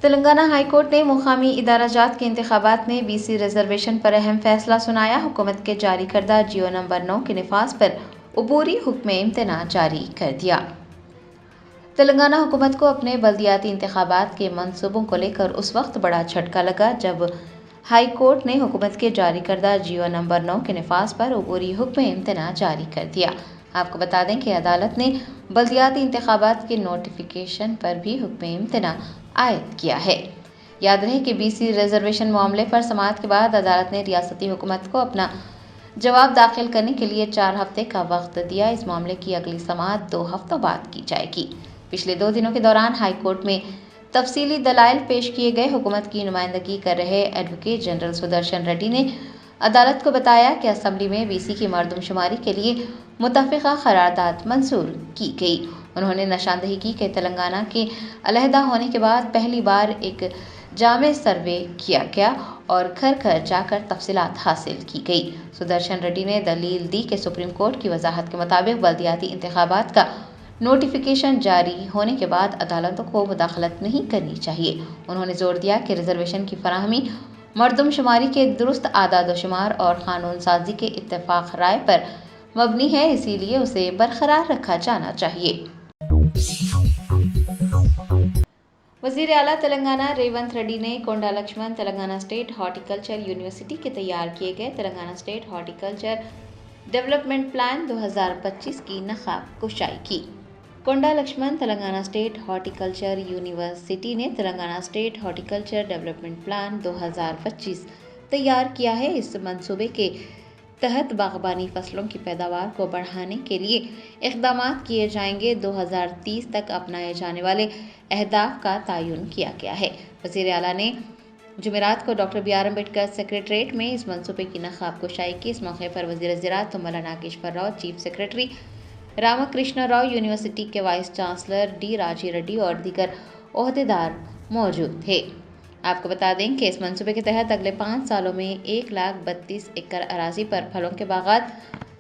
Telangana high court ने मुकामी इदारा-जात के इंतखाबात में BC रिजर्वेशन पर अहम फैसला सुनाया। हुकूमत के जारी करदा जियो नंबर 9 के निफाज पर अबूरी हुक्म इम्तना जारी कर दिया। तेलंगाना हुकूमत को अपने बल्दियाती इंतखाबात के मंसूबों को लेकर उस वक्त बड़ा झटका लगा जब हाई कोर्ट ने हुकूमत के जारी करदा जियो नंबर 9 के निफाज पर अबूरी हुक्म इम्तना जारी कर दिया। आपको बता दें कि अदालत ने बल्दियाती इंतखाबात के नोटिफिकेशन पर भी हुक्म इम्तना आयद किया है। याद रहे कि BC रिजर्वेशन मामले पर समाअत के बाद अदालत ने रियासती हुकूमत को अपना जवाब दाखिल करने के लिए 4 हफ्ते का वक्त दिया। इस मामले की अगली समाअत 2 हफ्तों बाद की जाएगी। पिछले 2 दिनों के दौरान हाई कोर्ट में तफसीली दलाइल पेश किए गए। हुकूमत की नुमाइंदगी कर रहे एडवोकेट जनरल सुदर्शन रेड्डी ने अदालत को बताया कि असम्बली में BC की मरदमशुमारी के लिए मुतफ़िक़ा करारदाद मंजूर की गई। उन्होंने निशानदही की कि तेलंगाना के अलहदा होने के बाद पहली बार एक जामे सर्वे किया गया और घर घर जाकर तफसीलात हासिल की गई। सुदर्शन रेड्डी ने दलील दी कि सुप्रीम कोर्ट की वजाहत के मुताबिक बल्दियाती इंतखाबात का नोटिफिकेशन जारी होने के बाद अदालतों को मुदाखलत नहीं करनी चाहिए। उन्होंने जोर दिया कि रिजर्वेशन की फराहमी मरदमशुमारी के दुरुस्त आदाद-ओ-शुमार और कानून साजी के इत्तेफाक राय पर मबनी है, इसीलिए उसे बरकरार रखा जाना चाहिए। वज़ीर आला तेलंगाना रेवंत रेड्डी ने Konda Laxman Telangana state horticulture university के तैयार किए गए Telangana state horticulture development plan 2025 की नकाब कुशाई की। Konda Laxman Telangana state horticulture university ने Telangana state horticulture development plan 2025 तैयार किया है। इस मंसूबे के तहत बागबानी फसलों की पैदावार को बढ़ाने के लिए इक़दाम किए जाएंगे। 2030 तक अपनाए जाने वाले अहदाफ का तयन किया गया है। वज़ीर आला ने जुमेरात को डॉक्टर BR अम्बेडकर सेक्रेटरीट में इस मंसूबे की नकाब कुशाई की। इस मौके पर वज़ीर ज़राअत Tummala Nageswara Rao, chief secretary Ramakrishna Rao, university के vice chancellor D Raji Reddy और दीगर ओहदेदार मौजूद थे। आपको बता दें कि इस मंसूबे के तहत अगले 5 सालों में 1,32 एकड़ अराजी पर फलों के बागात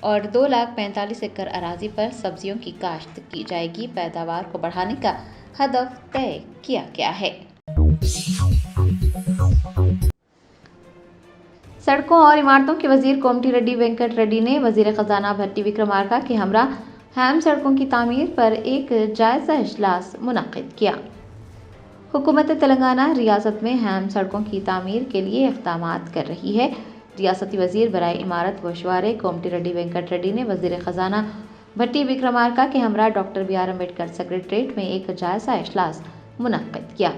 और 2,45 एकड़ अराजी पर सब्जियों की काश्त की जाएगी। पैदावार को बढ़ाने का हदफ तय किया गया है। सड़कों और इमारतों के वजीर कोमटी रेड्डी वेंकट रेड्डी ने वजीर खजाना भट्टी विक्रमार्का के हमरा अहम सड़कों की तामीर पर एक जायजा इजलास मुनक्किद किया। हुकूमत तेलंगाना रियासत में अहम सड़कों की तामीर के लिए इक़दाम कर रही है। रियासती वजीर बराए इमारत व शवारे कोमटी रेड्डी वेंकट रेड्डी ने वजीर खजाना भट्टी विक्रमार्का के हमरा डॉक्टर BR अम्बेडकर सेक्रेटरीट में एक जायजा इजलास मुनक्किद किया।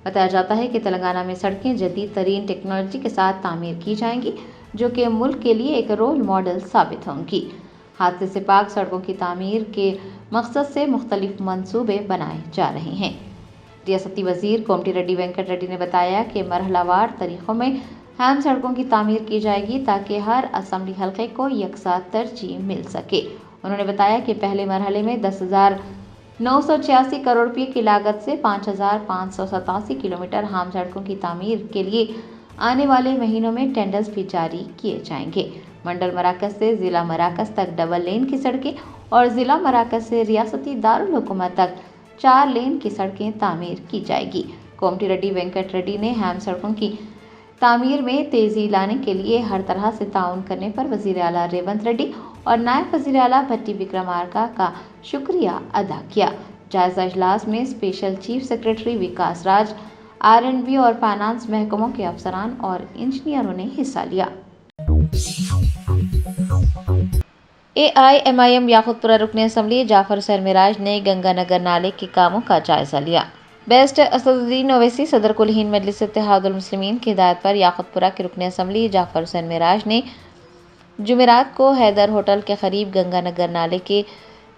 बताया जाता है कि तेलंगाना में सड़कें जदीद तरीन टेक्नोलॉजी के साथ तामीर की जाएंगी, जो कि मुल्क के लिए एक रोल मॉडल साबित होंगी। हादसे से पाक सड़कों की तामीर के मकसद से मुख्तलिफ मंसूबे बनाए जा रहे हैं। रियासती वजीर कोमटी रेड्डी वेंकट रेड्डी ने बताया कि मरहलावार तरीक़ों में अहम सड़कों की तामीर की जाएगी ताकि हर असम्बली हल्के को यकसा तरजीह मिल सके। उन्होंने बताया कि पहले मरहले में 10,986 करोड़ रुपये की लागत से 5,587 किलोमीटर अहम सड़कों की तामीर के लिए आने वाले महीनों में टेंडर्स भी जारी किए जाएंगे। मंडल मराकज से ज़िला मराकज तक डबल लेन की सड़कें और ज़िला मराकज से रियासती दारुल हुकूमत तक 4 लेन की सड़कें तामीर की जाएगी। कोमटी रेड्डी वेंकट रेड्डी ने अहम सड़कों की तामीर में तेज़ी लाने के लिए हर तरह से ताउन करने पर वज़ीर आला रेवंत रेड्डी और नायब वज़ीर आला भट्टी विक्रमार्का का शुक्रिया अदा किया। जायजा इजलास में स्पेशल चीफ सेक्रेटरी विकास राज, R&B और फाइनेंस महकमों के अफसरान और इंजीनियरों ने हिस्सा लिया। AIMIM याकुतपुरा रुकने असम्बली जाफर हुसैन मिराज ने गंगानगर नाले के कामों का जायजा लिया। बेस्ट असदुद्दीन ओवैसी सदर कुल हिंद मजलिस इत्तेहादुल मुस्लिमीन की हिदायत पर याकुतपुरा के रुकने असम्बली जाफर हुसैन मिराज ने जुमेरात को हैदर होटल के करीब गंगानगर नाले के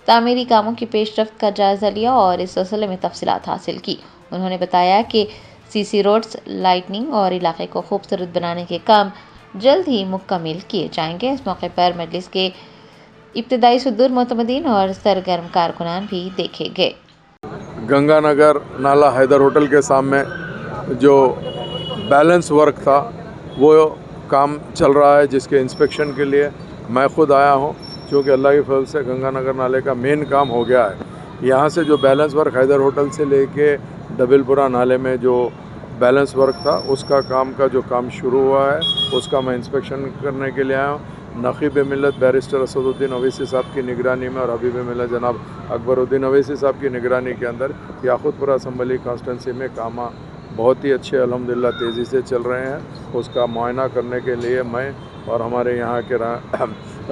तामीरी कामों की पेशरफ्त का जायजा लिया और इस सिलसिले में तफसीलात हासिल की। उन्होंने बताया कि CC रोड्स, लाइटनिंग और इलाके को खूबसूरत बनाने के काम जल्द ही मुकम्मल किए जाएंगे। इस मौके पर मजलिस के इब्तिदाई सुदूर मोतमदीन और सरगर्म कारकुनान भी देखे गए। गंगानगर नाला हैदर होटल के सामने जो बैलेंस वर्क था वो काम चल रहा है, जिसके इंस्पेक्शन के लिए मैं खुद आया हूँ, क्योंकि अल्लाह के फजल से गंगानगर नाले का मेन काम हो गया है। यहाँ से जो बैलेंस वर्क हैदर होटल से लेके डबिलपुरा नाले में जो बैलेंस वर्क था उसका काम का जो काम शुरू हुआ है उसका मैं इंस्पेक्शन करने के लिए आया हूँ। नक़ीब मिल्लत बैरिस्टर असदुद्दीन अवैसी साहब की निगरानी में और हबीब मिल्लत जनाब अकबरुद्दीन अवैसी साहब की निगरानी के अंदर याकूतपुरा असम्बली कॉन्स्टिट्यूंसी में काम बहुत ही अच्छे अल्हम्दुलिल्लाह तेज़ी से चल रहे हैं। उसका मुआयना करने के लिए मैं और हमारे यहाँ के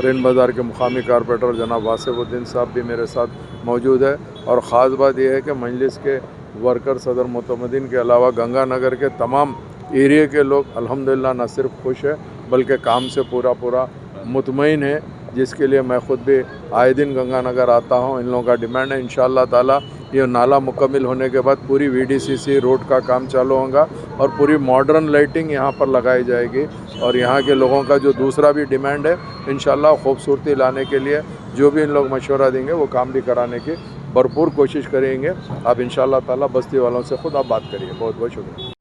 रिन बाज़ार के मुकामी कारपोरेटर जनाब वासिफुद्दीन साहब भी मेरे साथ मौजूद है। और ख़ास बात यह है कि मजलिस के वर्कर सदर मुतमदीन के अलावा गंगानगर के तमाम एरिया के लोग अल्हम्दुलिल्लाह न सिर्फ खुश है बल्कि काम से पूरा मुतमईन है, जिसके लिए मैं ख़ुद भी आए दिन गंगानगर आता हूँ। इन लोगों का डिमांड है इंशाअल्लाह ताला ये नाला मुकम्मल होने के बाद पूरी VDCC रोड का काम चालू होगा और पूरी मॉडर्न लाइटिंग यहाँ पर लगाई जाएगी। और यहाँ के लोगों का जो दूसरा भी डिमांड है इंशाअल्लाह खूबसूरती लाने के लिए जो भी इन लोग मशवरा देंगे वो काम भी कराने की भरपूर कोशिश करेंगे। आप इंशाअल्लाह ताला बस्ती वालों से खुद आप बात करिए। बहुत बहुत शुक्रिया।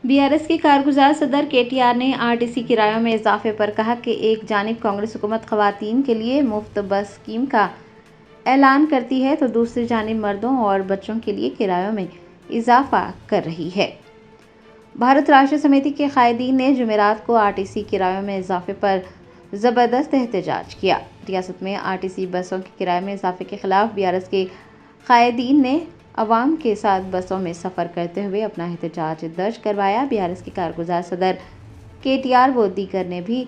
BRS के कारगुजार सदर KTR ने RTC किरायों में इजाफे पर कहा कि एक जानिब कांग्रेस हुकूमत खवातीन के लिए मुफ्त बस स्कीम का ऐलान करती है तो दूसरी जानिब मर्दों और बच्चों के लिए किरायों में इजाफा कर रही है। भारत राष्ट्र समिति के कायदीन ने जुमेरात को RTC किरायों में इजाफे पर ज़बरदस्त एहतजाज किया। रियासत में RTC बसों के किराए में इजाफे के खिलाफ BRS के कायदीन ने अवाम के साथ बसों में सफ़र करते हुए अपना एहतजाज दर्ज करवाया। BRS के कारगुजार सदर KTR व दीगर ने भी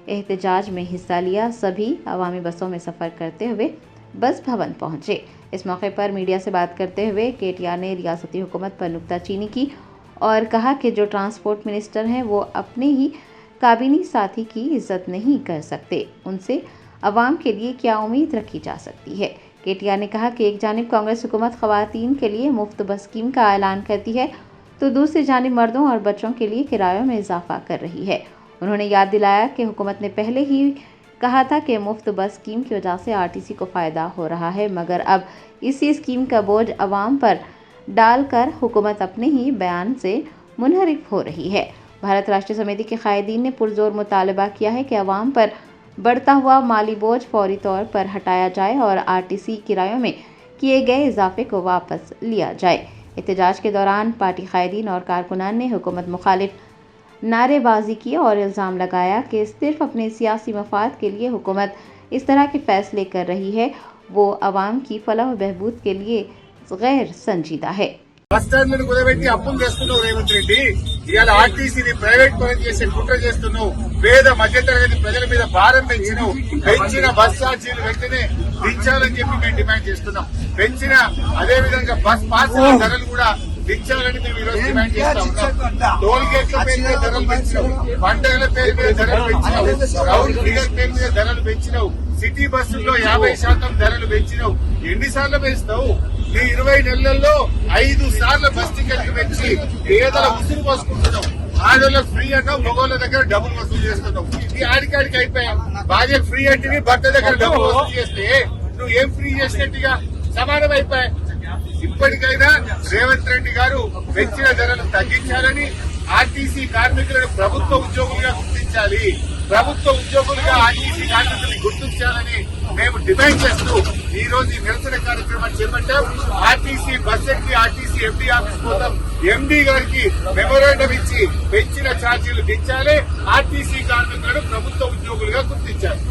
एहतजाज में हिस्सा लिया। सभी अवामी बसों में सफ़र करते हुए बस भवन पहुंचे। इस मौके पर मीडिया से बात करते हुए KTR ने रियासती हुकूमत पर नुक्ताचीनी की और कहा कि जो ट्रांसपोर्ट मिनिस्टर हैं वो अपने ही काबिनी साथी की इज्जत नहीं कर सकते, उनसे अवाम के लिए क्या उम्मीद रखी जा सकती है। KTR ने कहा कि एक जानिब कांग्रेस हुकूमत खवातीन के लिए मुफ्त बस स्कीम का ऐलान करती है तो दूसरी जानिब मर्दों और बच्चों के लिए किरायों में इजाफा कर रही है। उन्होंने याद दिलाया कि हुकूमत ने पहले ही कहा था कि मुफ्त बस स्कीम की वजह से RTC को फ़ायदा हो रहा है, मगर अब इसी स्कीम का बोझ अवाम पर डालकर हुकूमत अपने ही बयान से मुनहरिफ हो रही है। भारत राष्ट्र समिति के कायदीन ने पुरजोर मुतालबा किया है कि अवाम पर बढ़ता हुआ माली बोझ फौरी तौर पर हटाया जाए और RTC किरायों में किए गए इजाफे को वापस लिया जाए। एहतजाज के दौरान पार्टी कायदीन और कारकुनान ने हुकूमत मुखालिफ नारेबाजी की और इल्ज़ाम लगाया कि सिर्फ अपने सियासी मफाद के लिए हुकूमत इस तरह के फैसले कर रही है, वो अवाम की फलाह व बहबूद के लिए गैर संजीदा है। బస్ స్టాండ్లను కుదబెట్టి అప్పులు చేస్తున్నావు రేవంత్ రెడ్డి. ఇవాళ ఆర్టీసీని ప్రైవేట్ పరం చేసే కుట్ర చేస్తున్నావు. పేద మధ్యతరగతి ప్రజల మీద భారం పెంచినావు. పెంచిన బస్ ఛార్జీలు వెంటనే దించాలని చెప్పి మేము డిమాండ్ చేస్తున్నాం. పెంచిన అదేవిధంగా బస్ పాసుల ధరలు కూడా దించాలని మేము ఈరోజు డిమాండ్ చేస్తా ఉన్నాం. టోల్ గేట్ల పేరు మీద ధరలు పెంచినావు. పండుగల పేరు మీద ధరలు పెంచినావు. రౌండ్ ఫిగర్ పేరు మీద ధరలు పెంచినావు. సిటీ బస్సుల్లో 50% ధరలు పెంచినావు. ఎన్నిసార్లు పెంచుతావు? నీ 20 నెలల్లో 5 సార్లు బస్ టికెట్లు పెంచి పేదల ఉసురు పోసుకుంటున్నావు. ఆడోళ్ళకి ఫ్రీ అన్నావు, మగోళ్ళ దగ్గర డబ్బులు వసూలు చేస్తున్నావు. ఈ ఆడికాడికి అయిపోయా. భార్య ఫ్రీ అంటే భర్త దగ్గర డబ్బులు వసూలు చేస్తే నువ్వు ఏం ఫ్రీ చేసినట్టుగా సమానం అయిపోయా. ఇప్పటికైనా రేవంత్ రెడ్డి గారు పెంచిన ధరలు తగ్గించాలని, ఆర్టీసీ కార్మికులను ప్రభుత్వ ఉద్యోగులుగా గుర్తించాలి, ప్రభుత్వ ఉద్యోగులుగా ఆర్టీసీ కార్మికులను గుర్తించాలని మేము డిమాండ్ చేస్తూ ఈ రోజు ఈ నిరసన కార్యక్రమాన్ని చేపట్టాం. ఆర్టీసీ బస్ ఎక్కి ఆర్టీసీ ఎండీ ఆఫీస్ కోసం ఎండీ గారికి మెమోరాండం ఇచ్చి పెంచిన ఛార్జీలు దించాలి, ఆర్టీసీ కార్మికులను ప్రభుత్వ ఉద్యోగులుగా గుర్తించాలి.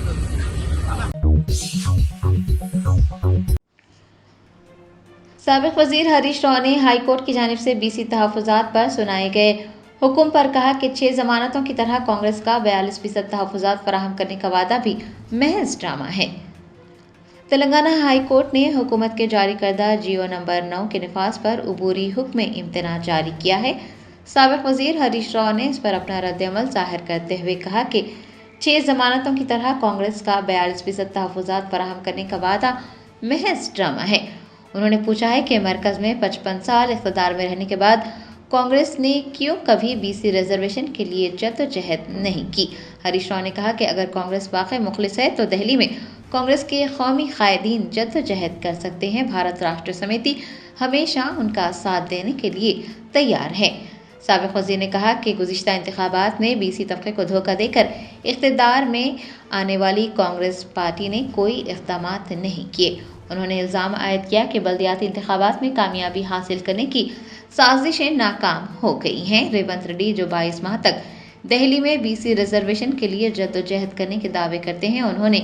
साबिक वजीर हरीश राव ने हाईकोर्ट की जानिब से BC तहफ़्फ़ुज़ात पर सुनाए गए हुक्म पर कहा कि 6 जमानतों की तरह कांग्रेस का 42% तहफ़्फ़ुज़ात फराहम करने का वादा भी महज ड्रामा है। तेलंगाना हाई कोर्ट ने हुकूमत के जारी करदा GO नंबर 9 के नफाज पर उबूरी हुक्म इम्तना जारी किया है। साबिक वजीर हरीश राव ने इस पर अपना रद्द-ए-अमल जाहिर करते हुए कहा कि 6 जमानतों की तरह कांग्रेस का 42% तहफ़्फ़ुज़ात फराहम करने का वादा महज ड्रामा है। उन्होंने पूछा है कि मरकज़ में 55 साल इक़्तिदार में रहने के बाद कांग्रेस ने क्यों कभी BC रिजर्वेशन के लिए जद्दोजहद नहीं की। हरीश राव ने कहा कि अगर कांग्रेस वाकई मुखलिस है तो दिल्ली में कांग्रेस के कौमी कायदीन जद्दोजहद कर सकते हैं। भारत राष्ट्र समिति हमेशा उनका साथ देने के लिए तैयार है। साबिक वज़ीर ने कहा कि गुज़िश्ता इंतखाबात में BC तबके को धोखा देकर इक़्तिदार में आने वाली कांग्रेस पार्टी ने कोई इक़दामात नहीं किए। उन्होंने इल्ज़ाम आयद किया कि बल्दियाती इंतखाबात में कामयाबी हासिल करने की साजिशें नाकाम हो गई हैं। रेवंत रेड्डी जो 22 माह तक दिल्ली में बीसी रिजर्वेशन के लिए जद्दोजहद करने के दावे करते हैं, उन्होंने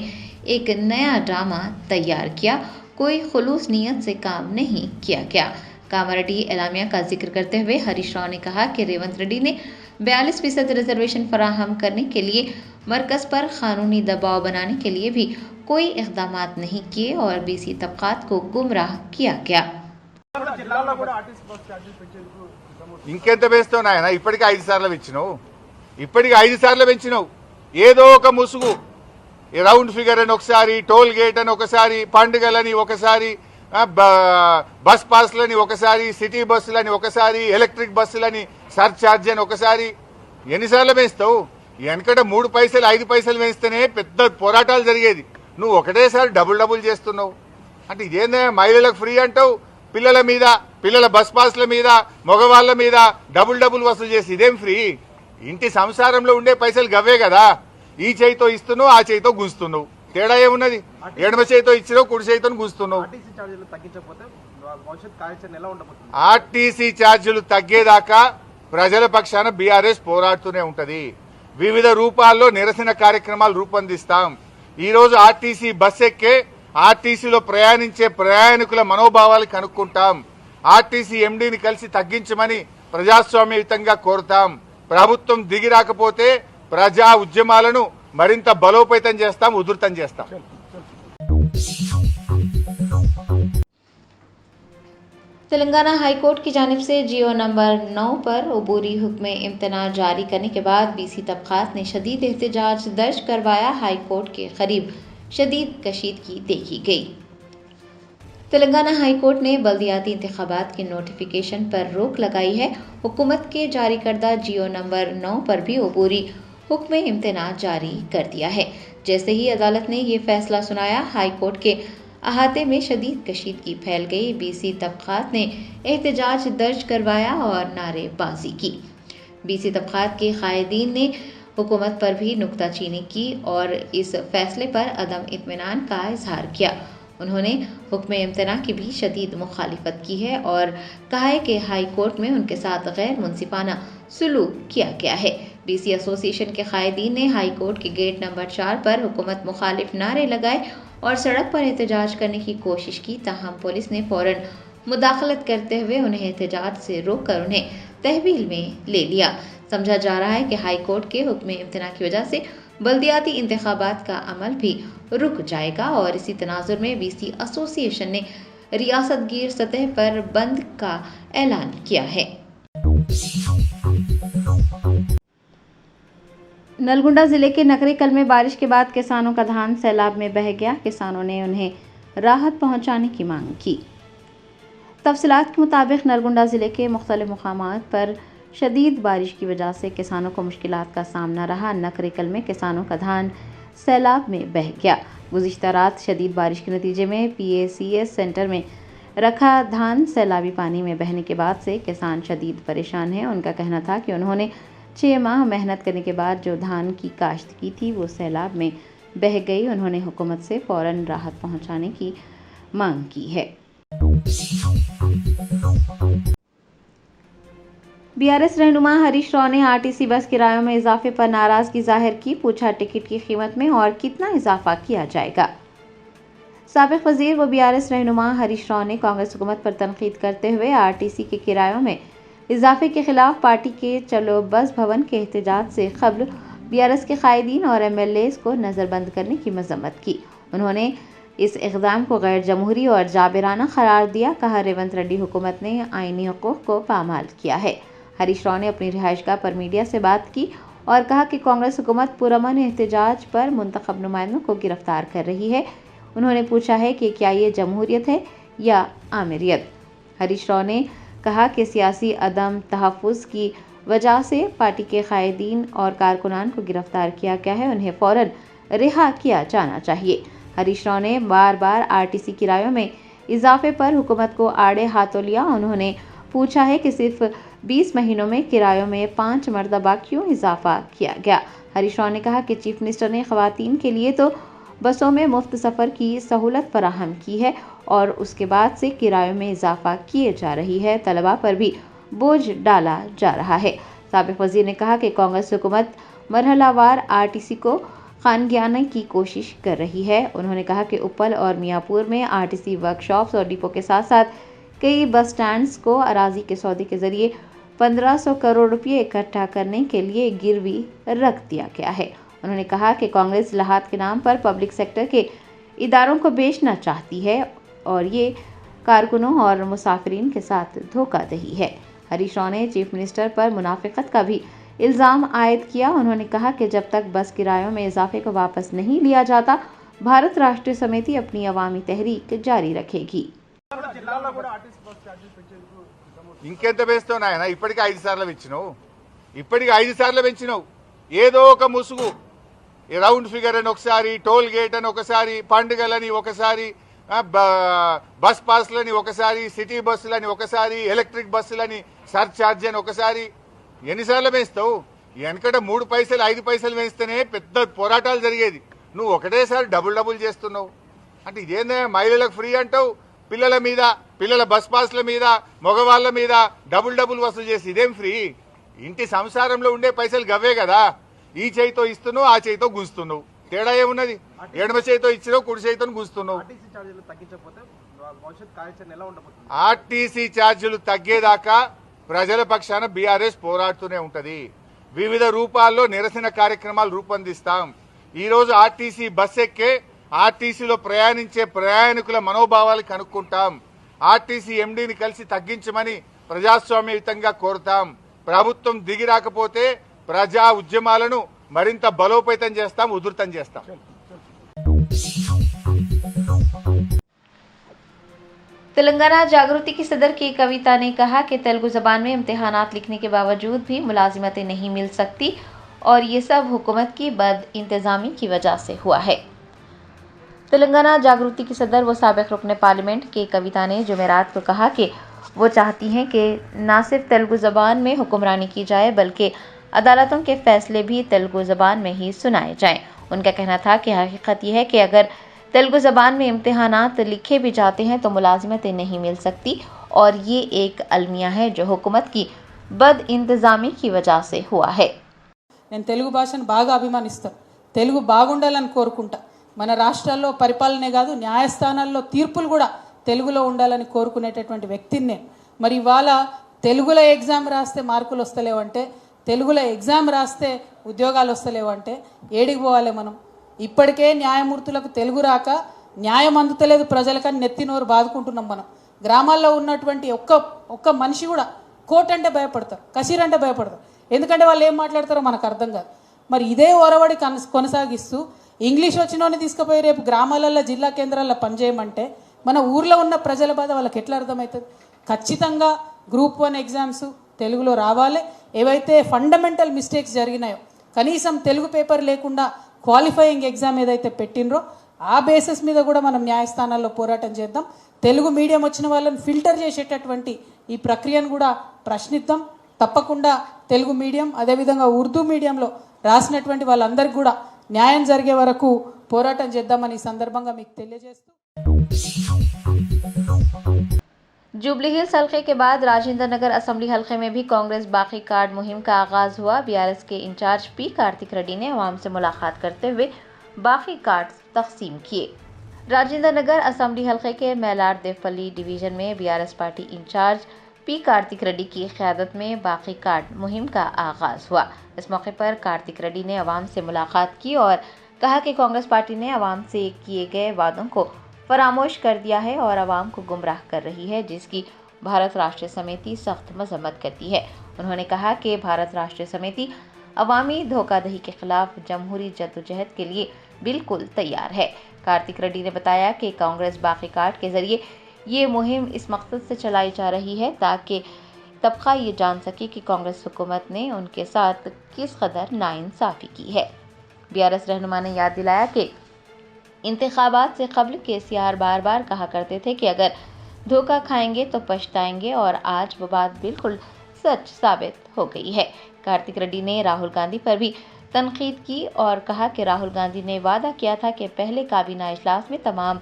एक नया ड्रामा तैयार किया। कोई खुलूस नीयत से काम नहीं किया गया। कामारेड्डी एलामिया का जिक्र करते हुए हरीश राव ने कहा कि रेवंत रेड्डी ने 42% रिजर्वेशन फराहम करने के लिए मरकज पर कानूनी दबाव बनाने के लिए भी कोई इकदाम नहीं किए और बीसी तबकात को गुमराह किया गया। ఇంకెంత వేస్తావు నాయన? ఇప్పటికి 5 సార్లు పెంచినావు. ఏదో ఒక ముసుగు, రౌండ్ ఫిగర్ అని ఒకసారి, టోల్ గేట్ అని ఒకసారి, పండుగలని ఒకసారి, బస్ పాస్లని ఒకసారి, సిటీ బస్సులని ఒకసారి, ఎలక్ట్రిక్ బస్సులని సర్ఛార్జ్ అని ఒకసారి. ఎన్నిసార్లు పెంచుతావు? వెనకట 3 పైసలు 5 పైసలు పెంచితేనే పెద్ద పోరాటాలు జరిగేది. నువ్వు ఒకటేసారి డబుల్ చేస్తున్నావు. అంటే ఇదేందా? మహిళలకు ఫ్రీ అంటావు, పిల్లల మీద, పిల్లల బస్ పాస్ల మీద, మగవాళ్ళ మీద డబుల్ వసూలు చేసి ఇదేం ఫ్రీ? ఇంటి సంసారంలో ఉండే పైసలు గవ్వే కదా. ఈ చేయితో ఇస్తున్నావు, ఆ చేయితో గుంజుతున్నావు. తేడా ఏమున్నది? ఎడమ చేయితో ఇచ్చినావు, కుడి చేయితో గుంజుతున్నావు. ఆర్టీసీ ఛార్జీలు తగ్గేదాకా ప్రజల పక్షాన బీఆర్ఎస్ పోరాడుతూనే ఉంటది. వివిధ రూపాల్లో నిరసన కార్యక్రమాలు రూపొందిస్తాం. ఈ రోజు ఆర్టీసీ బస్ ఎక్కే, ఆర్టీసీలో ప్రయాణించే ప్రయాణికుల మనోభావాలు కనుక్కుంటాం. ఆర్టీసీ ఎండీని కలిసి తగ్గించమని ప్రజాస్వామ్యయుతంగా కోరుతాం. ప్రభుత్వం దిగి రాకపోతే ప్రజా ఉద్యమాలను మరింత బలోపేతం చేస్తాం, ఉధృతం చేస్తాం. तेलंगाना हाईकोर्ट की जानिब से जियो नंबर 9 पर अबूरी हुक्म इम्तना जारी करने के बाद बीसी तबकात ने शदीद एहतजाज दर्ज करवाया। हाईकोर्ट के करीब शदीद कशीदगी देखी गई। तेलंगाना हाईकोर्ट ने बल्दियाती इंतखाबात के नोटिफिकेशन पर रोक लगाई है। हुकूमत के जारी करदा जियो नंबर 9 पर भी अबूरी हुक्म इम्तना जारी कर दिया है। जैसे ही अदालत ने ये फैसला सुनाया, हाईकोर्ट के अहाते में शदीद कशीदगी फैल गई। बीसी तबकात ने एहतजाज दर्ज करवाया और नारेबाजी की। बीसी तबकात के कायदीन ने हुकूमत पर भी नुक्ताचीनी की और इस फैसले पर अदम इत्मीनान का इजहार किया। उन्होंने हुक्म इम्तना की भी शदीद मुखालिफत की है और कहा है कि हाई कोर्ट में उनके साथ गैर मुनसिफाना सुलूक किया गया है। बीसी एसोसिएशन के कायदीन ने हाई कोर्ट के गेट नंबर 4 पर हुकूमत मुखालिफ नारे लगाए और सड़क पर एहतजाज करने की कोशिश की। ताहम पुलिस ने फौरन मुदाखलत करते हुए उन्हें एहतजाज से रोककर उन्हें तहवील में ले लिया। समझा जा रहा है कि हाई कोर्ट के हुक्म इम्तना की वजह से बल्दियाती इंतखाबात का अमल भी रुक जाएगा और इसी तनाजुर में बीसी एसोसिएशन ने रियासतगीर सतह पर बंद का ऐलान किया है। नलगुंडा जिले के नकरेकल में बारिश के बाद किसानों का धान सैलाब में बह गया। किसानों ने उन्हें राहत पहुंचाने की मांग की। तफसीलात के मुताबिक नलगुंडा जिले के मुख्तलिफ मुकामात पर शदीद बारिश की वजह से किसानों को मुश्किलात का सामना रहा। नकरेकल में किसानों का धान सैलाब में बह गया। गुज़िश्ता रात शदीद बारिश के नतीजे में PACS सेंटर में रखा धान सैलाबी पानी में बहने के बाद से किसान शदीद परेशान हैं। उनका कहना था कि उन्होंने 6 माह मेहनत करने के बाद जो धान की काश्त की थी वो सैलाब में बह गई। उन्होंने हुकूमत से फ़ौरन राहत पहुंचाने की मांग की है। BRS रहनुमा हरीश राव ने RTC बस किरायों में इजाफे पर नाराजगी जाहिर की। पूछा टिकट की कीमत में और कितना इजाफा किया जाएगा। साबिक वजीर व BRS रहनुमा हरीश राव ने कांग्रेस हुकूमत पर तनकीद करते हुए RTC के किरायों में इजाफे के खिलाफ पार्टी के चलो बस भवन के एहतजाज से कबल BRS के कायदीन और MLAs को नज़रबंद करने की मजम्मत की। उन्होंने इस इक़दाम को गैर जमहूरी और जाबिराना करार दिया। कहा, रेवंत रेड्डी हुकूमत ने आईनी हुकूक़ को पामाल किया है। हरीश राव ने अपनी रिहाइशगाह पर मीडिया से बात की और कहा कि कांग्रेस हुकूमत पुरअमन एहतजाज पर मुंतखब नुमाइंदों को गिरफ्तार कर रही है। उन्होंने पूछा है कि क्या ये जमहूरियत है या आमिरियत। हरीश राव ने कहा कि सियासी अदम तहफ़्फ़ुज़ की वजह से पार्टी के कायदीन और कारकुनान को गिरफ्तार किया गया है। उन्हें फ़ौरन रिहा किया जाना चाहिए। हरीश राव ने बार बार RTC किरायों में इजाफे पर हुकूमत को आड़े हाथों लिया। उन्होंने पूछा है कि सिर्फ 20 महीनों में किरायों में 5 मरतबा क्यों इजाफा किया गया। हरीश राव ने कहा कि चीफ मिनिस्टर ने ख़वातीन के लिए तो बसों में मुफ्त सफ़र की सहूलत फराहम की है और उसके बाद से किरायों में इजाफा किए जा रही है। तलबा पर भी बोझ डाला जा रहा है। साबिक वज़ीर ने कहा कि कांग्रेस हुकूमत मरहलावार आरटीसी को खानगियाने की कोशिश कर रही है। उन्होंने कहा कि उप्पल और मियाँपुर में आरटीसी वर्कशॉप्स और डिपो के साथ साथ कई बस स्टैंड्स को अराजी के सौदे के जरिए 1500 करोड़ रुपये इकट्ठा करने के लिए गिरवी रख दिया गया है। उन्होंने कहा कि कांग्रेस लहात के नाम पर पब्लिक सेक्टर के इदारों को बेचना चाहती है और ये कारकुनों और मुसाफिरीन के साथ धोखाधड़ी है। हरीश राव ने चीफ मिनिस्टर पर मुनाफिकत का भी इल्ज़ाम आयद किया। उन्होंने कहा कि जब तक बस किरायों में इजाफे को वापस नहीं लिया जाता, भारत राष्ट्रीय समिति अपनी अवामी तहरीक जारी रखेगी। ఇంకెంత వేస్తావు నాయన? ఇప్పటికే 5 సార్లు పెంచినావు. ఏదో ఒక ముసుగు, రౌండ్ ఫిగర్ అని ఒకసారి, టోల్ గేట్ అని ఒకసారి, పండుగలని ఒకసారి, బస్ పాస్లని ఒకసారి, సిటీ బస్సులని ఒకసారి, ఎలక్ట్రిక్ బస్సులని సర్ఛార్జ్ అని ఒకసారి. ఎన్నిసార్లు పెంచుతావు? వెనకట 3 పైసలు 5 పైసలు పెంచితేనే పెద్ద పోరాటాలు జరిగేది. నువ్వు ఒకటేసారి డబుల్ చేస్తున్నావు. అంటే ఇదేందా? మహిళలకు ఫ్రీ అంటావు, పిల్లల మీద, పిల్లల బస్ పాస్ల మీద, మగవాళ్ల మీద డబుల్ వసూలు చేసి ఇదేం ఫ్రీ? ఇంటి సంసారంలో ఉండే పైసలు గవ్వే కదా. ఈ చేయితో ఇస్తున్నావు, ఆ చేయితో గుంజుతున్నావు. తేడా ఏమున్నది? ఎడమ చేయితో ఇచ్చినావు, కుడి చేయితో గుంజుతున్నావు. ఆర్టీసీ ఛార్జీలు తగ్గేదాకా ప్రజల పక్షాన బీఆర్ఎస్ పోరాడుతూనే ఉంటది. వివిధ రూపాల్లో నిరసన కార్యక్రమాలు రూపొందిస్తాం. ఈ రోజు ఆర్టీసీ బస్ ఎక్కే, ఆర్టీసీలో ప్రయాణించే ప్రయాణికుల మనోభావాలు కనుక్కుంటాం. ఆర్టీసీ ఎండీని కలిసి తగ్గించమని ప్రజాస్వామ్యయుతంగా కోరుతాం. ప్రభుత్వం దిగి రాకపోతే ప్రజా ఉద్యమాలను మరింత బలోపేతం చేస్తాం, ఉధృతం చేస్తాం. तेलंगाना जागृति की सदर के कविता ने कहा कि तेलुगु जबान में इम्तिहानात लिखने के बावजूद भी मुलाजिमतें नहीं मिल सकती और ये सब हुकूमत की बद इंतजामी की वजह से हुआ है। तेलंगाना जागृति की सदर व साबिक रुकन पार्लियामेंट के कविता ने जुमेरात को कहा कि वो चाहती हैं कि न सिर्फ तेलुगु ज़बान में हुक्मरानी की जाए बल्कि अदालतों के फैसले भी तेलुगु ज़बान में ही सुनाए जाएं। उनका कहना था कि हकीकत यह है कि अगर तेलुगु ज़बान में इम्तिहानात लिखे भी जाते हैं तो मुलाजिमतें नहीं मिल सकती और ये एक अलमिया है जो हुकूमत की बद इंतज़ामी की वजह से हुआ है। నేను తెలుగు భాషను బాగా అభిమానిస్తాను. తెలుగు బాగుండాలని కోరుకుంటా. మన రాష్ట్రాల్లో పరిపాలనే కాదు, న్యాయస్థానాల్లో తీర్పులు కూడా తెలుగులో ఉండాలని కోరుకునేటటువంటి వ్యక్తిని నేను. మరి ఇవాళ తెలుగులో ఎగ్జామ్ రాస్తే మార్కులు వస్తలేవంటే, తెలుగులో ఎగ్జామ్ రాస్తే ఉద్యోగాలు వస్తలేవంటే ఏడికి పోవాలి మనం? ఇప్పటికే న్యాయమూర్తులకు తెలుగు రాక న్యాయం అందుతలేదు ప్రజలకని నెత్తి నోరు బాదుకుంటున్నాం మనం. గ్రామాల్లో ఉన్నటువంటి ఒక్క మనిషి కూడా కోర్టు అంటే భయపడతారు, కసీర్ అంటే భయపడతారు. ఎందుకంటే వాళ్ళు ఏం మాట్లాడతారో మనకు అర్థం కాదు. మరి ఇదే ఒరవడి కొనసాగిస్తూ ఇంగ్లీష్ వచ్చినోని తీసుకుపోయి రేపు గ్రామాలలో, జిల్లా కేంద్రాల్లో పనిచేయమంటే మన ఊర్లో ఉన్న ప్రజల బాధ వాళ్ళకి ఎట్లా అర్థమవుతుంది? ఖచ్చితంగా గ్రూప్ 1 ఎగ్జామ్స్ తెలుగులో రావాలి. ఏవైతే ఫండమెంటల్ మిస్టేక్స్ జరిగినాయో, కనీసం తెలుగు పేపర్ లేకుండా క్వాలిఫైయింగ్ ఎగ్జామ్ ఏదైతే పెట్టినరో ఆ బేసిస్ మీద కూడా మనం న్యాయస్థానాల్లో పోరాటం చేద్దాం. తెలుగు మీడియం వచ్చిన వాళ్ళని ఫిల్టర్ చేసేటటువంటి ఈ ప్రక్రియను కూడా ప్రశ్నిద్దాం. తప్పకుండా తెలుగు మీడియం, అదేవిధంగా ఉర్దూ మీడియంలో రాసినటువంటి వాళ్ళందరికీ కూడా న్యాయం జరిగే వరకు పోరాటం చేద్దామని ఈ సందర్భంగా మీకు తెలియజేస్తూ, जुबली हिल्स हल्के के बाद राजेंद्र नगर असेंबली हल्के में भी कांग्रेस बाकी कार्ड मुहिम का आगाज हुआ। बीआरएस के इंचार्ज पी कार्तिक रेड्डी ने अवाम से मुलाकात करते हुए बाकी कार्ड तकसीम किए। राजेंद्र नगर असेंबली हल्के के मेलार देवपल्ली डिवीजन में BRS party incharge P Karthik Reddy की क़यादत में बाकी कार्ड मुहिम का आगाज हुआ। इस मौके पर कार्तिक रेड्डी ने अवाम से मुलाकात की और कहा कि कांग्रेस पार्टी ने अवाम से किए गए वादों को फरामोश कर दिया है और अवाम को गुमराह कर रही है, जिसकी भारत राष्ट्रीय समिति सख्त मजम्मत करती है। उन्होंने कहा कि भारत राष्ट्रीय समिति अवामी धोखाधड़ी के खिलाफ जमहूरी जद्दोजहद के लिए बिल्कुल तैयार है। कार्तिक रेड्डी ने बताया कि कांग्रेस बाकी कार्ड के जरिए ये मुहिम इस मकसद से चलाई जा रही है ताकि तबका ये जान सके कि कांग्रेस हुकूमत ने उनके साथ किस कदर नाइंसाफ़ी की है। बीआरएस रहनुमा ने याद दिलाया कि इंतखाबात से कबल केसीआर बार बार कहा करते थे कि अगर धोखा खाएंगे तो पछताएंगे और आज वो बात बिल्कुल सच साबित हो गई है। कार्तिक रेड्डी ने राहुल गांधी पर भी तनकीद की और कहा कि राहुल गांधी ने वादा किया था कि पहले काबीना इजलास में तमाम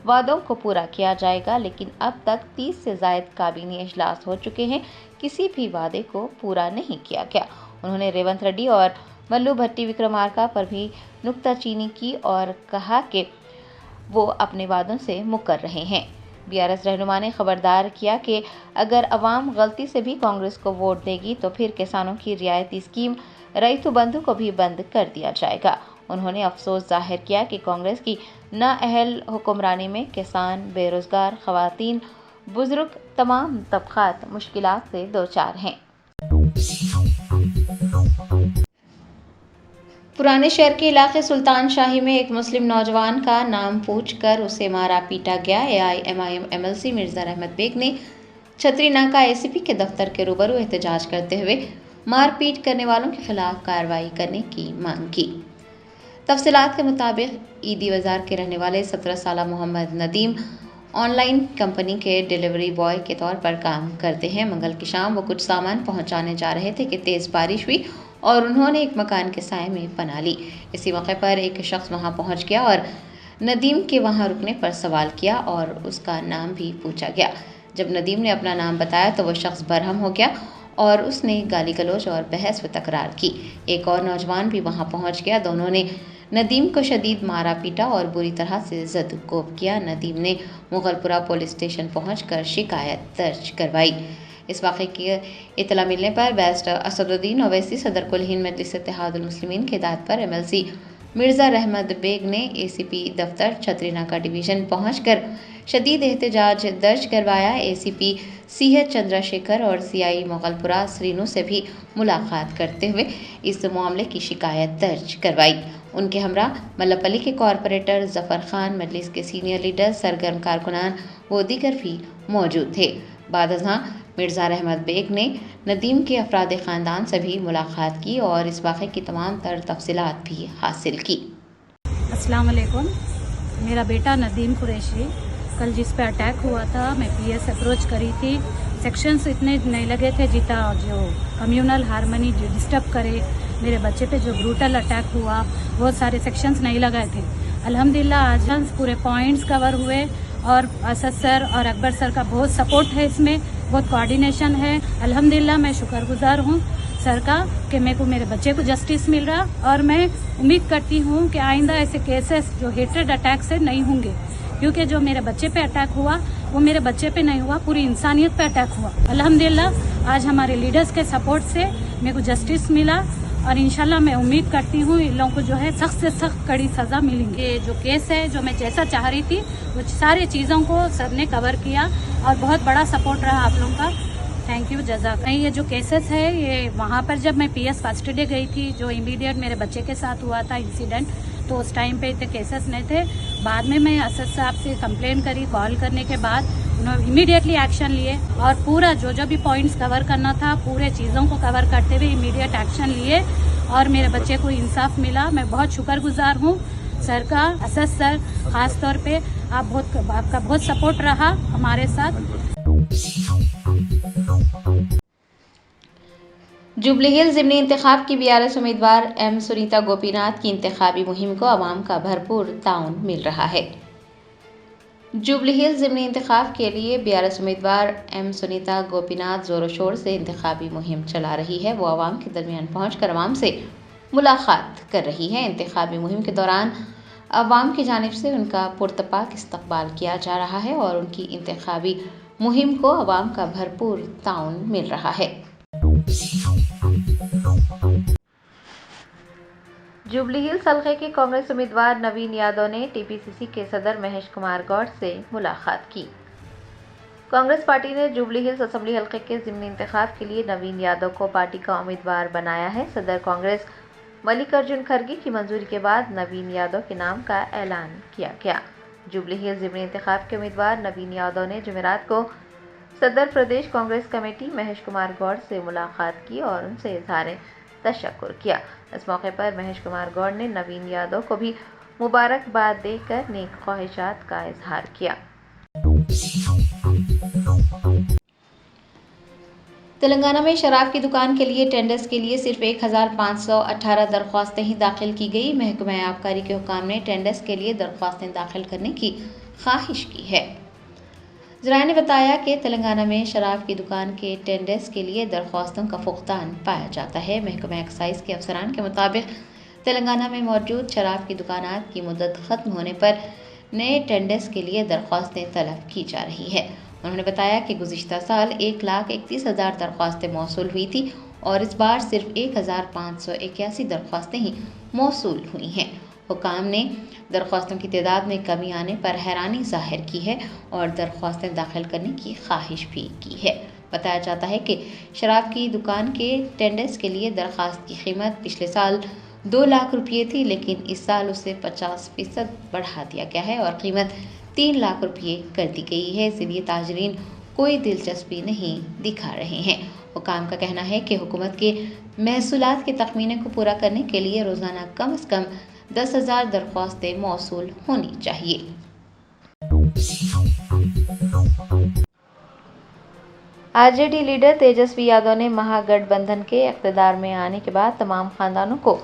वादों को पूरा किया जाएगा, लेकिन अब तक 30 से ज़ायद काबीनी इजलास हो चुके हैं, किसी भी वादे को पूरा नहीं किया गया। उन्होंने रेवंत रेड्डी और मल्लू भट्टी विक्रमार्का पर भी नुक्ताचीनी की और कहा कि वो अपने वादों से मुकर रहे हैं। बीआरएस रहनुमा ने खबरदार किया कि अगर अवाम गलती से भी कांग्रेस को वोट देगी तो फिर किसानों की रियायती स्कीम रईतु बंधु को भी बंद कर दिया जाएगा। उन्होंने अफसोस जाहिर किया कि कांग्रेस की नाअहल हुक्मरानी में किसान, बेरोजगार, खवातीन, बुजुर्ग तमाम तबकात मुश्किलात से दोचार हैं। पुराने शहर के इलाके सुल्तान शाही में एक मुस्लिम नौजवान का नाम पूछकर उसे मारा पीटा गया। एआईएमआईएम एमएलसी मिर्जा रहमत बेग ने छतरी नाका एसीपी के दफ्तर के रूबरू एहतजाज करते हुए मारपीट करने वालों के खिलाफ कार्रवाई करने की मांग की। तफसीलात के मुताबिक ईदी बाजार के रहने वाले 17 साल मोहम्मद नदीम ऑनलाइन कंपनी के डिलीवरी बॉय के तौर पर काम करते हैं। मंगल की शाम वो कुछ सामान पहुंचाने जा रहे थे कि तेज़ बारिश हुई और उन्होंने एक मकान के साए में पनाह ली। इसी मौके पर एक शख्स वहां पहुंच गया और नदीम के वहां रुकने पर सवाल किया और उसका नाम भी पूछा गया। जब नदीम ने अपना नाम बताया तो वह शख्स बरहम हो गया और उसने गाली गलौज और बहस व तकरार की। एक और नौजवान भी वहां पहुंच गया। दोनों ने नदीम को शदीद मारा पीटा और बुरी तरह से ज़द-कोब किया। नदीम ने मुगलपुरा पुलिस स्टेशन पहुंचकर शिकायत दर्ज करवाई। इस वाक़े की इतला मिलने पर बैरिस्टर असदुद्दीन ओवैसी सदर कुल हिंद मजलिस इत्तेहादुल मुस्लिमीन के हिदायत पर एमएलसी मिर्जा रहमत बेग ने एसीपी दफ्तर छतरी नाका डिवीज़न पहुंचकर शदीद एहतजाज दर्ज करवाया। एसीपी सीएच चंद्रशेखर और सीआई मुगलपुरा श्रीनू से भी मुलाकात करते हुए इस मामले की शिकायत दर्ज करवाई। उनके हमरा मल्लपल्ली के कॉरपोरेटर जफर खान, मजलिस के सीनियर लीडर, सरगर्म कारकुनान व दीगर भी मौजूद थे। बाद अज़ां मिर्ज़ा रहमत बेग ने नदीम के अफराद ख़ानदान से भी मुलाकात की और इस वाक़े की तमाम तर तफसीलात भी हासिल की। अस्सलाम वालेकुम। मेरा बेटा नदीम कुरैशी कल जिस पे अटैक हुआ था, मैं पीएस अप्रोच करी थी। सेक्शंस इतने नहीं लगे थे जितना जो कम्युनल हारमोनी जो डिस्टर्ब करे, मेरे बच्चे पे जो ब्रूटल अटैक हुआ वो सारे सेक्शंस नहीं लगाए थे। अल्हम्दुलिल्लाह आज पूरे पॉइंट्स कवर हुए और असद सर और अकबर सर का बहुत सपोर्ट है, इसमें बहुत कोऑर्डिनेशन है। अल्हम्दुलिल्लाह मैं शुक्रगुजार हूँ सर का कि मेरे को मेरे बच्चे को जस्टिस मिल रहा और मैं उम्मीद करती हूँ कि आइंदा ऐसे केसेस जो हेटेड अटैक से नहीं होंगे, क्योंकि जो मेरे बच्चे पे अटैक हुआ वो मेरे बच्चे पे नहीं हुआ, पूरी इंसानियत पे अटैक हुआ। अल्हम्दुलिल्लाह आज हमारे लीडर्स के सपोर्ट से मेरे को जस्टिस मिला और इंशाल्लाह मैं उम्मीद करती हूँ इन लोगों को जो है सख्त से सख्त कड़ी सजा मिलेंगी। ये जो केस है जो मैं जैसा चाह रही थी वो सारी चीज़ों को सर ने कवर किया और बहुत बड़ा सपोर्ट रहा आप लोगों का। थैंक यू, जज़ाक। ये जो केसेस है ये वहाँ पर जब मैं पीएस फर्स्ट डे गई थी, जो इमीडिएट मेरे बच्चे के साथ हुआ था इंसिडेंट, तो उस टाइम पे इतने केसेस नहीं थे। बाद में मैं असद साहब से कंप्लेन करी, कॉल करने के बाद उन्होंने इमीडिएटली एक्शन लिए और पूरा जो भी पॉइंट्स कवर करना था पूरे चीज़ों को कवर करते हुए इमीडिएट एक्शन लिए और मेरे बच्चे को इंसाफ मिला। मैं बहुत शुक्रगुजार हूँ सर का, असद सर खास तौर पे आपका बहुत सपोर्ट रहा हमारे साथ। जुबली हिल्स ज़िमनी इंतखाब की बीआरएस उम्मीदवार एम सुनीता गोपीनाथ की इंतखाबी मुहिम को आवाम का भरपूर ताउन मिल रहा है। जुबली हिल्स ज़िमनी इंतखाब के लिए बीआरएस उम्मीदवार एम सुनीता गोपीनाथ ज़ोर शोर से इंतखाबी मुहिम चला रही है। वो आवाम के दरमियान पहुंचकर आवाम से मुलाकात कर रही है। इंतखाबी मुहिम के दौरान आवाम की जानिब से उनका पुरतपाक इस्तकबाल किया जा रहा है और उनकी इंतखाबी मुहिम को आवाम का भरपूर ताउन मिल रहा है। जुबली हिल्स हल्के के कांग्रेस उम्मीदवार नवीन यादव ने टीपीसीसी के सदर महेश कुमार गौड़ से मुलाकात की। कांग्रेस पार्टी ने जुबली हिल्स असेंबली हल्के के ज़िमनी इंतखाब के लिए नवीन यादव को पार्टी का उम्मीदवार बनाया है। सदर कांग्रेस मल्लिकार्जुन खड़गे की मंजूरी के बाद नवीन यादव के नाम का ऐलान किया गया। जुबली हिल्स ज़िमनी इंतखाब के उम्मीदवार नवीन यादव ने जुमेरात को सदर प्रदेश कांग्रेस कमेटी महेश कुमार गौड़ से मुलाकात की और उनसे इज़हार तशक्कुर किया। इस मौके पर महेश कुमार गौड़ ने नवीन यादव को भी मुबारकबाद देकर नेक ख्वाहिशात का इजहार किया। तेलंगाना में शराब की दुकान के लिए टेंडर्स के लिए सिर्फ 1518 दरख्वास्तें ही दाखिल की गई। महकमा आबकारी के हुकाम ने टेंडर्स के लिए दरख्वास्तें दाखिल करने की ख्वाहिश की है। ज़राए ने बताया कि तेलंगाना में शराब की दुकान के टेंडर्स के लिए दरख्वास्तों का फुकदान पाया जाता है। महकमा एक्साइज के अफसरान के मुताबिक तेलंगाना में मौजूद शराब की दुकानात की मुद्दत ख़त्म होने पर नए टेंडर्स के लिए दरख्वास्तें तलब की जा रही है। उन्होंने बताया कि गुज़िश्ता साल 1,31,000 दरख्वास्तें मौसूल हुई थी और इस बार सिर्फ 1,581 दरख्वास्तें ही मौसूल हुई हैं। हुकाम ने दरख्वास्तों की तादाद में कमी आने पर हैरानी जाहिर की है और दरख्वास्तें दाखिल करने की ख्वाहिश भी की है। बताया जाता है कि शराब की दुकान के टेंडर्स के लिए दरख्वास्त की कीमत पिछले साल 2 लाख रुपये थी, लेकिन इस साल उसे 50% बढ़ा दिया गया है और कीमत 3 लाख रुपये कर दी गई है। इसलिए ताजरीन कोई दिलचस्पी नहीं दिखा रहे हैं। हुकाम का कहना है कि हुकूमत के महसूलात के तखमीने को पूरा करने के लिए रोज़ाना कम से कम 10,000 दरख्वास्तें मौसूल होनी चाहिए। आरजेडी लीडर तेजस्वी यादव ने महागठबंधन के इक़्तिदार में आने के बाद तमाम खानदानों को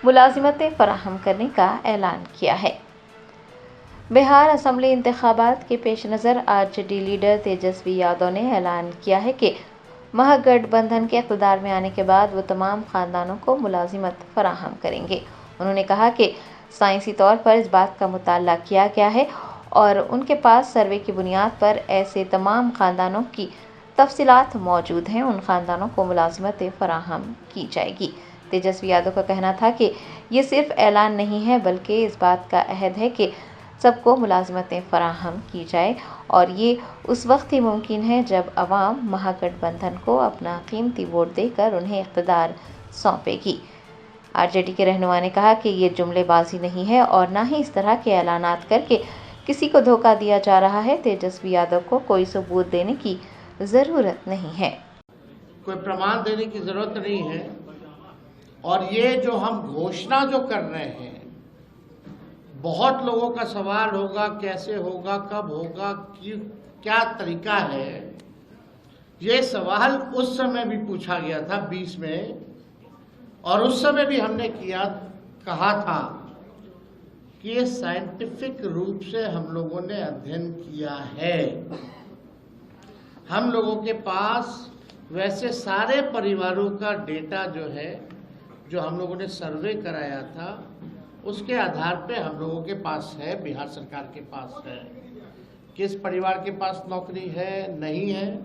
मुलाजिमतें फराहम करने का ऐलान किया है। बिहार असम्बली इंतखाबात के पेश नज़र आरजेडी लीडर तेजस्वी यादव ने ऐलान किया है कि महागठबंधन के इक़्तिदार में आने के बाद वो तमाम खानदानों को मुलाजिमत फराहम करेंगे। उन्होंने कहा कि साइंसी तौर पर इस बात का मुताला किया गया है और उनके पास सर्वे की बुनियाद पर ऐसे तमाम खानदानों की तफसीलात मौजूद हैं, उन खानदानों को मुलाजिमतें फराहम की जाएगी। तेजस्वी यादव का कहना था कि ये सिर्फ ऐलान नहीं है बल्कि इस बात का अहद है कि सबको मुलाजिमतें फराहम की जाए और ये उस वक्त ही मुमकिन है जब अवाम महागठबंधन को अपना कीमती वोट देकर उन्हें इक़्तिदार सौंपेगी। आरजेडी के रहनुमा ने कहा कि ये जुमलेबाजी नहीं है और ना ही इस तरह के ऐलानात करके किसी को धोखा दिया जा रहा है। तेजस्वी यादव को कोई सबूत देने की ज़रूरत नहीं है, कोई प्रमाण देने की ज़रूरत नहीं है। और ये जो हम घोषणा जो कर रहे हैं, बहुत लोगों का सवाल होगा कैसे होगा, कब होगा, क्या तरीका है। ये सवाल उस समय भी पूछा गया था 20 में, और उस समय भी हमने कहा था कि ये साइंटिफिक रूप से हम लोगों ने अध्ययन किया है। हम लोगों के पास वैसे सारे परिवारों का डेटा जो है, जो हम लोगों ने सर्वे कराया था, उसके आधार पे हम लोगों के पास है, बिहार सरकार के पास है, किस परिवार के पास नौकरी है, नहीं है।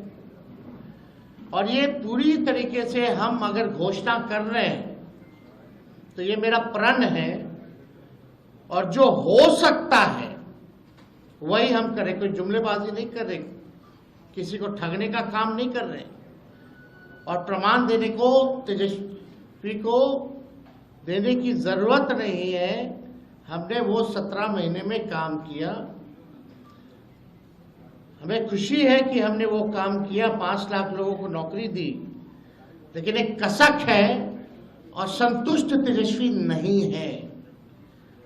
और ये पूरी तरीके से हम अगर घोषणा कर रहे हैं तो ये मेरा प्रण है और जो हो सकता है वही हम करें। कोई जुमलेबाजी नहीं कर रहे, किसी को ठगने का काम नहीं कर रहे। और प्रमाण देने को तेजस्वी को देने की जरूरत नहीं है। हमने वो 17 महीने में काम किया। हमें खुशी है कि हमने वो काम किया, 5 लाख लोगों को नौकरी दी, लेकिन एक कसक है और संतुष्ट तेजस्वी नहीं है।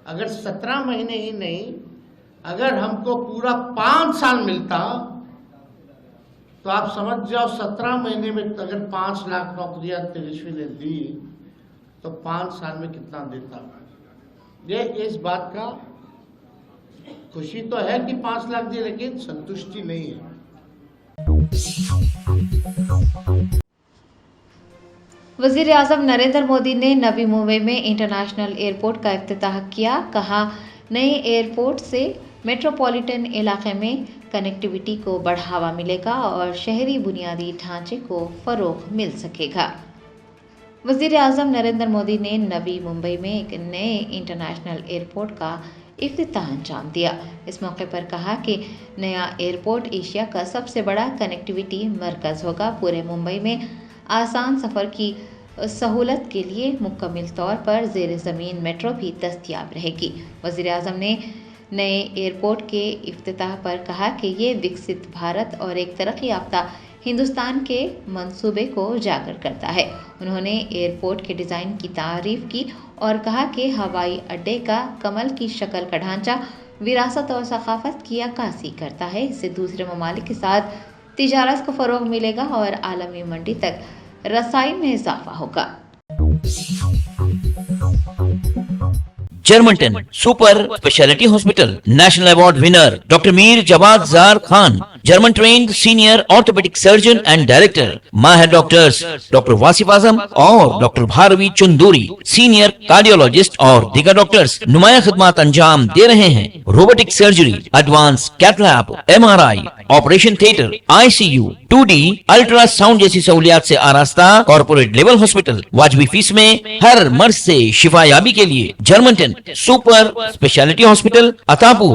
अगर 17 महीने ही नहीं, अगर हमको पूरा 5 साल मिलता तो आप समझ जाओ 17 महीने में अगर 5 लाख नौकरियां तेजस्वी ने दी तो 5 साल में कितना देता। ये इस बात का खुशी तो है कि 5 लाख दिए, लेकिन संतुष्टि नहीं है। वज़ीर आज़म नरेंद्र मोदी ने नवी मुंबई में इंटरनेशनल एयरपोर्ट का इफ्तिताह किया। कहा, नए एयरपोर्ट से मेट्रोपॉलिटन इलाके में कनेक्टिविटी को बढ़ावा मिलेगा और शहरी बुनियादी ढांचे को फ़रोग़ मिल सकेगा। वज़ीर आज़म नरेंद्र मोदी ने नवी मुंबई में एक नए इंटरनेशनल एयरपोर्ट का इफ्तिताह अंजाम दिया। इस मौके पर कहा कि नया एयरपोर्ट एशिया का सबसे बड़ा कनेक्टिविटी मरकज़ होगा। पूरे मुंबई में आसान सफ़र की सहूलत के लिए मुकम्मल तौर पर ज़ेर ज़मीन मेट्रो भी दस्तयाब रहेगी। वज़ीर आज़म ने नए एयरपोर्ट के इफ्तिताह पर कहा कि ये विकसित भारत और एक तरक्की याफ्ता हिंदुस्तान के मंसूबे को उजागर करता है। उन्होंने एयरपोर्ट के डिज़ाइन की तारीफ़ की और कहा कि हवाई अड्डे का कमल की शक्ल का ढांचा विरासत और सकाफत की अक्कासी करता है। इससे दूसरे ममालिक के साथ तिजारत को फ़रोग मिलेगा और आलमी मंडी तक रसाई में इजाफा होगा। Germanten super speciality hospital national award winner doctor Mir Jawad Zar Khan, German trained senior orthopaedic surgeon and director, माहिर डॉक्टर्स डॉक्टर वासिफ आजम और doctor Bharavi Chunduri, senior cardiologist और दीगर डॉक्टर्स नुमाया खिदमत अंजाम दे रहे हैं। Robotic surgery, advance cath lab, MRI, operation theatre, ICU, 2D ultrasound जैसी सहूलियात से आरास्ता कॉर्पोरेट लेवल हॉस्पिटल वाजबी फीस में हर मर्ज से शिफायाबी के लिए Germanton super speciality hospital, Attapur,